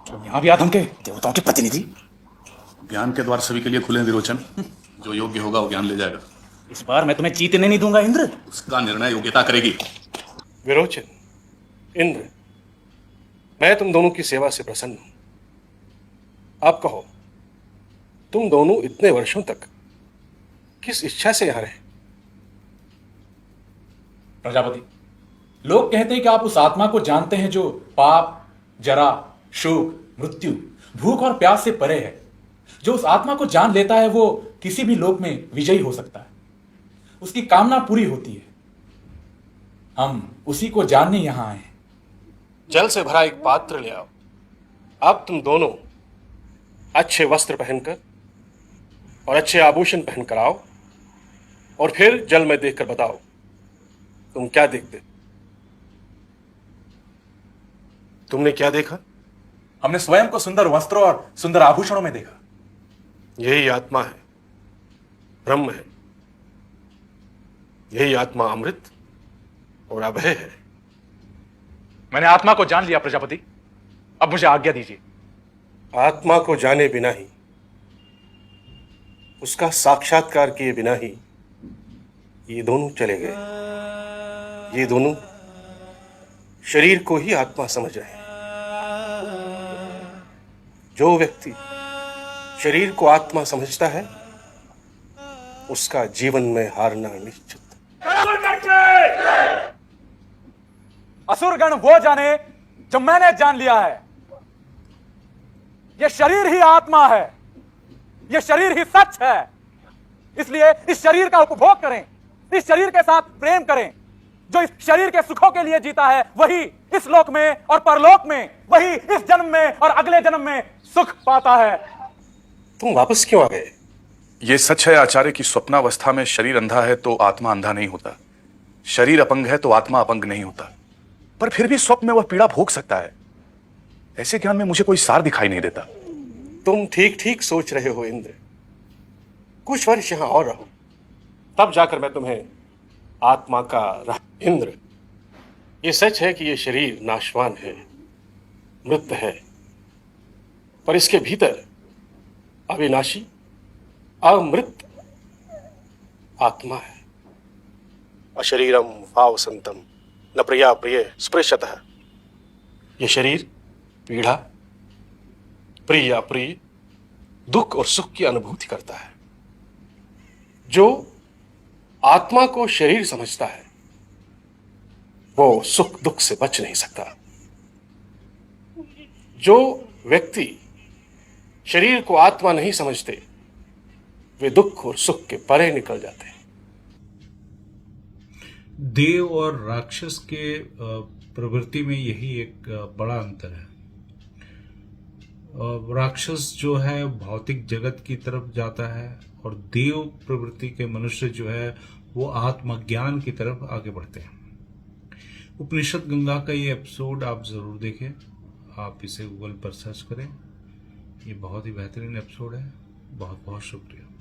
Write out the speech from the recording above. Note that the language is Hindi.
यहाँ भी आधम के देवताओं के प्रतिनिधि। ज्ञान के द्वार सभी के लिए खुले हैं विरोचन। जो योग्य होगा वो ज्ञान ले जाएगा। इस बार मैं तुम्हें जीतने नहीं दूंगा इंद्र। उसका निर्णय योग्यता करेगी। विरोचन, इंद्र, मैं तुम दोनों की सेवा से प्रसन्न हूं। आप कहो, तुम दोनों इतने वर्षों तक किस इच्छा से यहां रहे? प्रजापति, लोग कहते हैं कि आप उस आत्मा को जानते हैं जो पाप, जरा, शोक, मृत्यु, भूख और प्यास से परे है। जो उस आत्मा को जान लेता है वो किसी भी लोक में विजयी हो सकता है, उसकी कामना पूरी होती है। हम उसी को जानने यहां आए हैं। जल से भरा एक पात्र ले आओ। अब तुम दोनों अच्छे वस्त्र पहनकर और अच्छे आभूषण पहनकर आओ और फिर जल में देखकर बताओ तुम क्या देखते। तुमने क्या देखा? हमने स्वयं को सुंदर वस्त्रों और सुंदर आभूषणों में देखा। यही आत्मा है, ब्रह्म है। यही आत्मा अमृत और अभय है। मैंने आत्मा को जान लिया प्रजापति, अब मुझे आज्ञा दीजिए। आत्मा को जाने बिना ही, उसका साक्षात्कार किए बिना ही ये दोनों चले गए। ये दोनों शरीर को ही आत्मा समझ रहे हैं। जो व्यक्ति शरीर को आत्मा समझता है उसका जीवन में हारना निश्चित। असुरगण वो जाने जो मैंने जान लिया है। यह शरीर ही आत्मा है, यह शरीर ही सच है। इसलिए इस शरीर का उपभोग करें, इस शरीर के साथ प्रेम करें। जो इस शरीर के सुखों के लिए जीता है वही इस लोक में और परलोक में, वही इस जन्म में और अगले जन्म में सुख पाता है। तुम वापस क्यों आ गए? ये सच है आचार्य की स्वप्नावस्था में शरीर अंधा है तो आत्मा अंधा नहीं होता, शरीर अपंग है तो आत्मा अपंग नहीं होता। पर फिर भी स्वप्न में वह पीड़ा भोग सकता है। ऐसे ज्ञान में मुझे कोई सार दिखाई नहीं देता। तुम ठीक ठीक सोच रहे हो इंद्र। कुछ वर्ष यहां और रहो, तब जाकर मैं तुम्हें आत्मा का इंद्र, ये सच है कि ये शरीर नाशवान है, मृत है, पर इसके भीतर अविनाशी अमृत आत्मा है। अशरीरम वावसंतम न प्रिया प्रिय स्पृशतः। ये शरीर पीड़ा, प्रिय अप्रिय, दुख और सुख की अनुभूति करता है। जो आत्मा को शरीर समझता है वो सुख दुख से बच नहीं सकता। जो व्यक्ति शरीर को आत्मा नहीं समझते वे दुख और सुख के परे निकल जाते हैं। देव और राक्षस के प्रवृत्ति में यही एक बड़ा अंतर है। राक्षस जो है भौतिक जगत की तरफ जाता है और देव प्रवृत्ति के मनुष्य जो है वो आत्मज्ञान की तरफ आगे बढ़ते हैं। उपनिषद गंगा का ये एपिसोड आप जरूर देखें। आप इसे गूगल पर सर्च करें। ये बहुत ही बेहतरीन एपिसोड है। बहुत बहुत शुक्रिया।